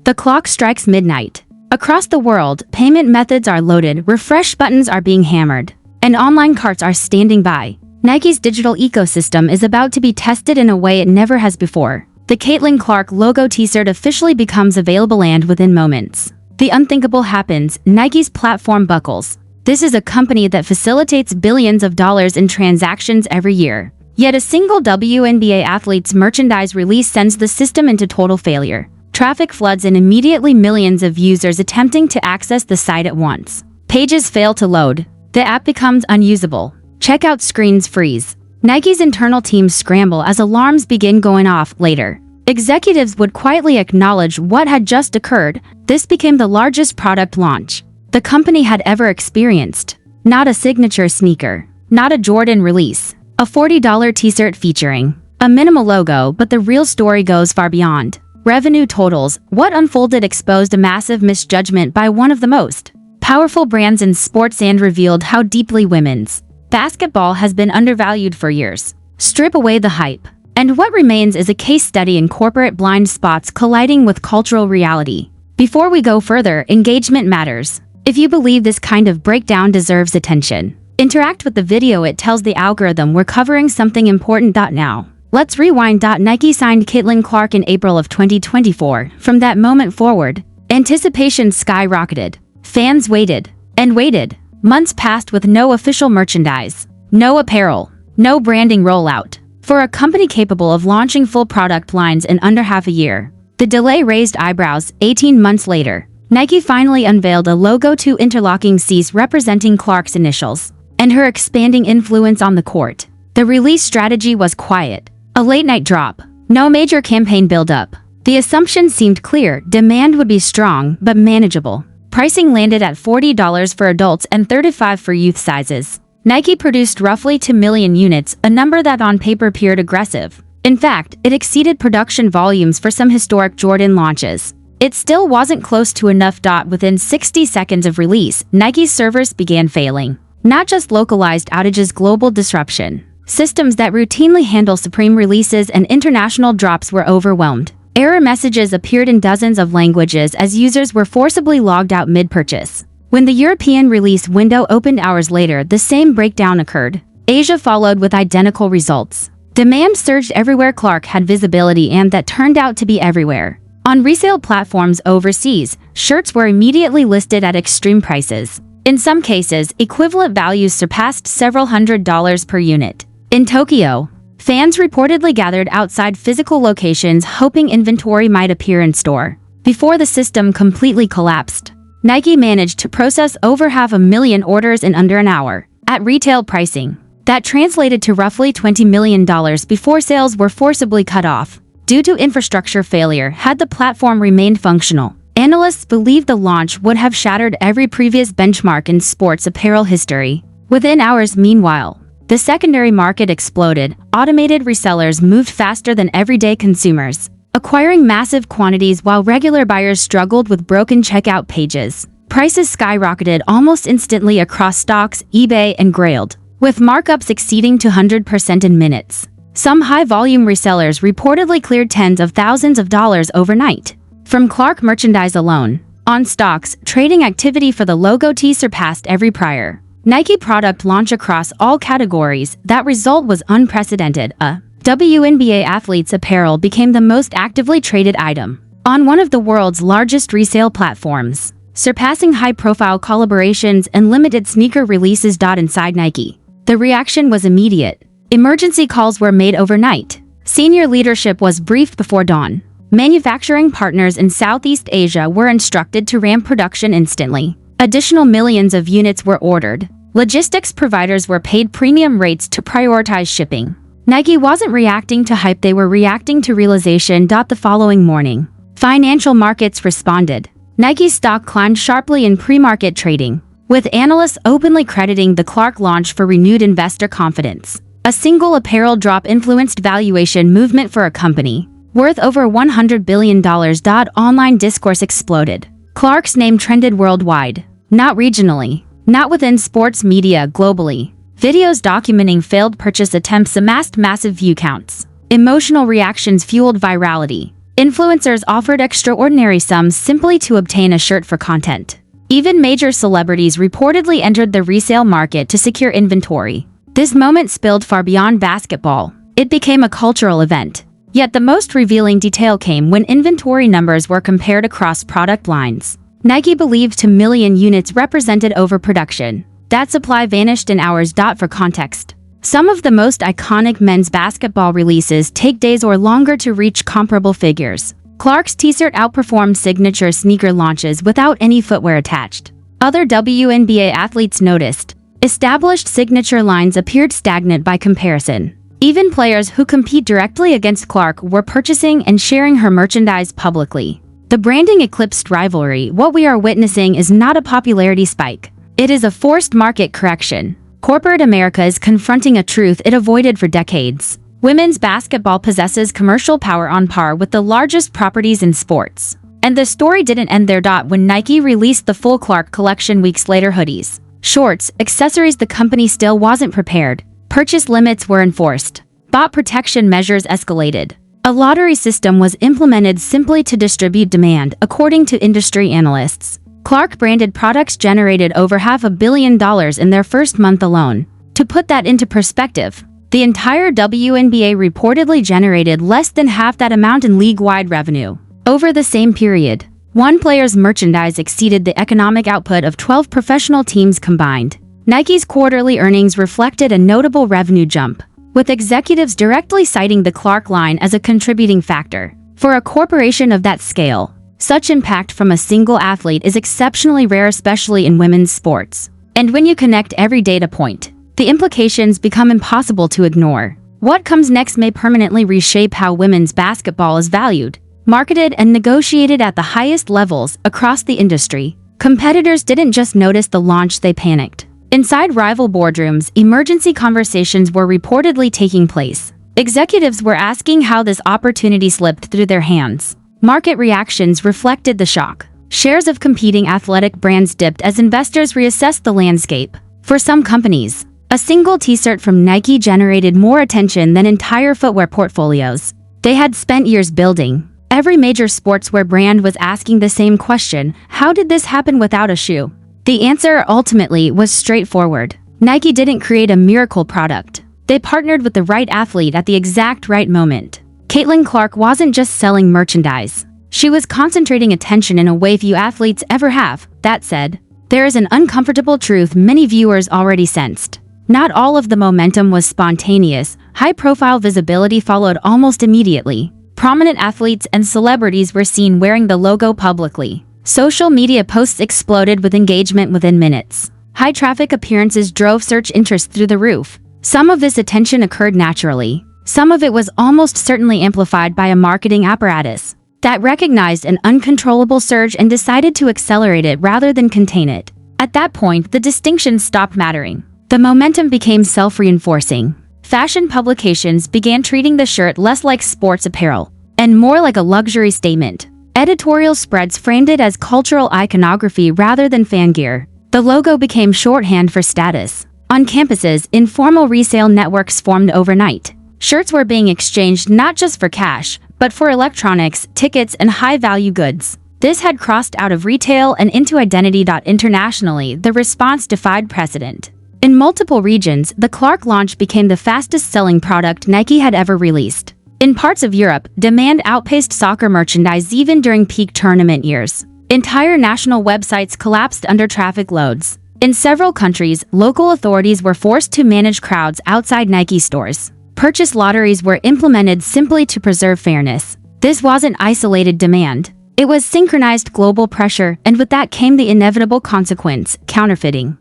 The clock strikes midnight. Across the world, payment methods are loaded, refresh buttons are being hammered, and online carts are standing by. Nike's digital ecosystem is about to be tested in a way it never has before. The Caitlin Clark logo t-shirt officially becomes available, and within moments, the unthinkable happens. Nike's platform buckles. This is a company that facilitates billions of dollars in transactions every year. Yet a single WNBA athlete's merchandise release sends the system into total failure. Traffic floods and immediately millions of users attempting to access the site at once. Pages fail to load. The app becomes unusable. Checkout screens freeze. Nike's internal teams scramble as alarms begin going off. Later, executives would quietly acknowledge what had just occurred. This became the largest product launch the company had ever experienced. Not a signature sneaker, not a Jordan release, a $40 t-shirt featuring a minimal logo, but the real story goes far beyond revenue totals. What unfolded exposed a massive misjudgment by one of the most powerful brands in sports and revealed how deeply women's basketball has been undervalued for years. Strip away the hype, and what remains is a case study in corporate blind spots colliding with cultural reality. Before we go further, engagement matters. If you believe this kind of breakdown deserves attention, interact with the video. It tells the algorithm we're covering something important. Now, let's rewind. Nike signed Caitlin Clark in April of 2024. From that moment forward, anticipation skyrocketed. Fans waited and waited. Months passed with no official merchandise, no apparel, no branding rollout. For a company capable of launching full product lines in under half a year, the delay raised eyebrows. 18 months later, Nike finally unveiled a logo, two interlocking C's representing Clark's initials, and her expanding influence on the court. The release strategy was quiet. A late-night drop. No major campaign build-up. The assumption seemed clear: demand would be strong, but manageable. Pricing landed at $40 for adults and $35 for youth sizes. Nike produced roughly 2 million units, a number that on paper appeared aggressive. In fact, it exceeded production volumes for some historic Jordan launches. It still wasn't close to enough. Within 60 seconds of release, Nike's servers began failing. Not just localized outages, global disruption. Systems that routinely handle supreme releases and international drops were overwhelmed. Error messages appeared in dozens of languages as users were forcibly logged out mid-purchase. When the European release window opened hours later, the same breakdown occurred. Asia followed with identical results. Demand surged everywhere. Clark had visibility, and that turned out to be everywhere. On resale platforms overseas, shirts were immediately listed at extreme prices. In some cases, equivalent values surpassed several $100s per unit. In Tokyo, fans reportedly gathered outside physical locations hoping inventory might appear in store. Before the system completely collapsed, Nike managed to process over 500,000 orders in under an hour. At retail pricing, that translated to roughly $20 million before sales were forcibly cut off. Due to infrastructure failure, had the platform remained functional, analysts believe the launch would have shattered every previous benchmark in sports apparel history. Within hours, meanwhile, the secondary market exploded. Automated resellers moved faster than everyday consumers, acquiring massive quantities while regular buyers struggled with broken checkout pages. Prices skyrocketed almost instantly across stocks, eBay, and Grailed, with markups exceeding 200% in minutes. Some high-volume resellers reportedly cleared tens of thousands of dollars overnight. From Clark merchandise alone, on stocks, trading activity for the logo tee surpassed every prior Nike product launch across all categories. That result was unprecedented. A WNBA athlete's apparel became the most actively traded item on one of the world's largest resale platforms, surpassing high-profile collaborations and limited sneaker releases. Inside Nike, the reaction was immediate. Emergency calls were made overnight. Senior leadership was briefed before dawn. Manufacturing partners in Southeast Asia were instructed to ramp production instantly. Additional millions of units were ordered. Logistics providers were paid premium rates to prioritize shipping. Nike wasn't reacting to hype, they were reacting to realization. The following morning, financial markets responded. Nike's stock climbed sharply in pre-market trading, with analysts openly crediting the Clark launch for renewed investor confidence. A single apparel drop influenced valuation movement for a company worth over $100 billion. Online discourse exploded. Clark's name trended worldwide, not regionally, not within sports media, globally. Videos documenting failed purchase attempts amassed massive view counts. Emotional reactions fueled virality. Influencers offered extraordinary sums simply to obtain a shirt for content. Even major celebrities reportedly entered the resale market to secure inventory. This moment spilled far beyond basketball. It became a cultural event. Yet the most revealing detail came when inventory numbers were compared across product lines. Nike believed 2 million units represented overproduction. That supply vanished in hours. For context, some of the most iconic men's basketball releases take days or longer to reach comparable figures. Clark's T-shirt outperformed signature sneaker launches without any footwear attached. Other WNBA athletes noticed. Established signature lines appeared stagnant by comparison. Even players who compete directly against Clark were purchasing and sharing her merchandise publicly. The branding eclipsed rivalry. What we are witnessing is not a popularity spike. It is a forced market correction. Corporate America is confronting a truth it avoided for decades. Women's basketball possesses commercial power on par with the largest properties in sports. And the story didn't end there. When Nike released the full Clark collection weeks later, hoodies, shorts, accessories, the company still wasn't prepared. Purchase limits were enforced. Bot protection measures escalated. A lottery system was implemented simply to distribute demand, according to industry analysts. Clark-branded products generated over $500 million in their first month alone. To put that into perspective, the entire WNBA reportedly generated less than half that amount in league-wide revenue. Over the same period, one player's merchandise exceeded the economic output of 12 professional teams combined. Nike's quarterly earnings reflected a notable revenue jump, with executives directly citing the Clark line as a contributing factor. For a corporation of that scale, such impact from a single athlete is exceptionally rare, especially in women's sports. And when you connect every data point, the implications become impossible to ignore. What comes next may permanently reshape how women's basketball is valued, marketed, and negotiated at the highest levels across the industry. Competitors didn't just notice the launch, they panicked. Inside rival boardrooms, emergency conversations were reportedly taking place. Executives were asking how this opportunity slipped through their hands. Market reactions reflected the shock. Shares of competing athletic brands dipped as investors reassessed the landscape. For some companies, a single T-shirt from Nike generated more attention than entire footwear portfolios they had spent years building. Every major sportswear brand was asking the same question: how did this happen without a shoe? The answer ultimately was straightforward. Nike didn't create a miracle product. They partnered with the right athlete at the exact right moment. Caitlin Clark wasn't just selling merchandise. She was concentrating attention in a way few athletes ever have. That said, there is an uncomfortable truth many viewers already sensed. Not all of the momentum was spontaneous. High-profile visibility followed almost immediately. Prominent athletes and celebrities were seen wearing the logo publicly. Social media posts exploded with engagement within minutes. High-traffic appearances drove search interest through the roof. Some of this attention occurred naturally. Some of it was almost certainly amplified by a marketing apparatus that recognized an uncontrollable surge and decided to accelerate it rather than contain it. At that point, the distinctions stopped mattering. The momentum became self-reinforcing. Fashion publications began treating the shirt less like sports apparel and more like a luxury statement. Editorial spreads framed it as cultural iconography rather than fan gear. The logo became shorthand for status. On campuses, informal resale networks formed overnight. Shirts were being exchanged not just for cash, but for electronics, tickets, and high-value goods. This had crossed out of retail and into identity. Internationally, the response defied precedent. In multiple regions, the Clark launch became the fastest-selling product Nike had ever released. In parts of Europe, demand outpaced soccer merchandise even during peak tournament years. Entire national websites collapsed under traffic loads. In several countries, local authorities were forced to manage crowds outside Nike stores. Purchase lotteries were implemented simply to preserve fairness. This wasn't isolated demand. It was synchronized global pressure, and with that came the inevitable consequence: counterfeiting.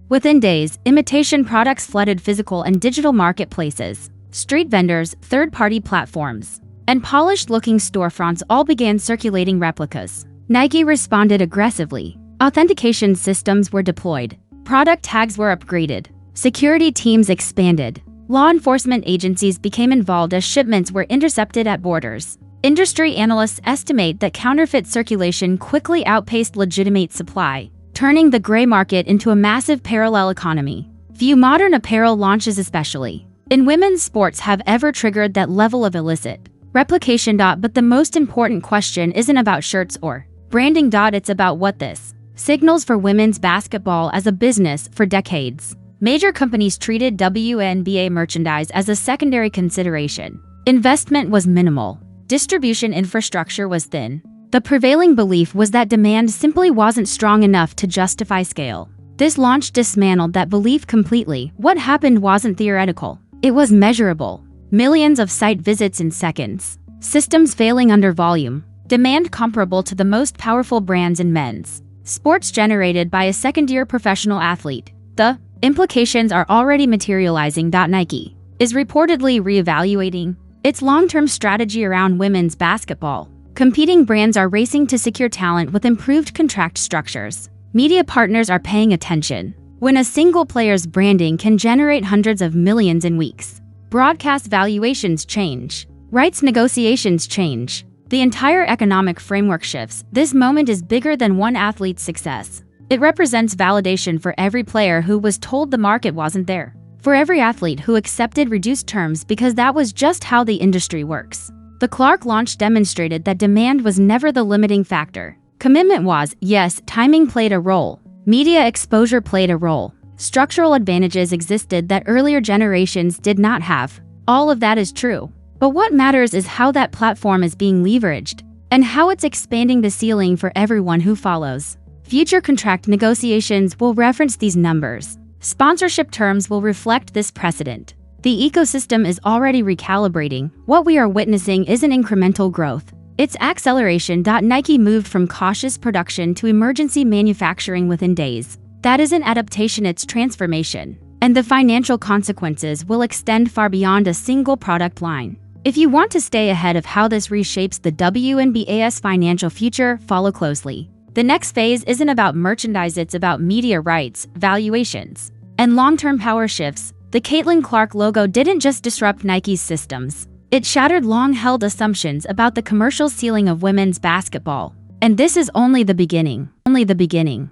Within days, imitation products flooded physical and digital marketplaces. Street vendors, third-party platforms, and polished-looking storefronts all began circulating replicas. Nike responded aggressively. Authentication systems were deployed. Product tags were upgraded. Security teams expanded. Law enforcement agencies became involved as shipments were intercepted at borders. Industry analysts estimate that counterfeit circulation quickly outpaced legitimate supply, turning the gray market into a massive parallel economy. Few modern apparel launches especially in women's sports have ever triggered that level of illicit replication. But the most important question isn't about shirts or branding. It's about what this signals for women's basketball as a business. For decades, major companies treated WNBA merchandise as a secondary consideration. Investment was minimal. Distribution infrastructure was thin. The prevailing belief was that demand simply wasn't strong enough to justify scale. This launch dismantled that belief completely. What happened wasn't theoretical. It was measurable. Millions of site visits in seconds. Systems failing under volume. Demand comparable to the most powerful brands in men's sports generated by a second-year professional athlete. The implications are already materializing. Nike is reportedly reevaluating its long-term strategy around women's basketball. Competing brands are racing to secure talent with improved contract structures. Media partners are paying attention. When a single player's branding can generate hundreds of millions in weeks, broadcast valuations change. Rights negotiations change. The entire economic framework shifts. This moment is bigger than one athlete's success. It represents validation for every player who was told the market wasn't there. For every athlete who accepted reduced terms because that was just how the industry works. The Clark launch demonstrated that demand was never the limiting factor. Commitment was. Yes, timing played a role. Media exposure played a role. Structural advantages existed that earlier generations did not have. All of that is true. But what matters is how that platform is being leveraged, and how it's expanding the ceiling for everyone who follows. Future contract negotiations will reference these numbers. Sponsorship terms will reflect this precedent. The ecosystem is already recalibrating. What we are witnessing isn't incremental growth. It's acceleration. Nike moved from cautious production to emergency manufacturing within days. That isn't adaptation, it's transformation. And the financial consequences will extend far beyond a single product line. If you want to stay ahead of how this reshapes the WNBA's financial future, follow closely. The next phase isn't about merchandise, it's about media rights, valuations, and long-term power shifts. The Caitlin Clark logo didn't just disrupt Nike's systems. It shattered long-held assumptions about the commercial ceiling of women's basketball. And this is only the beginning.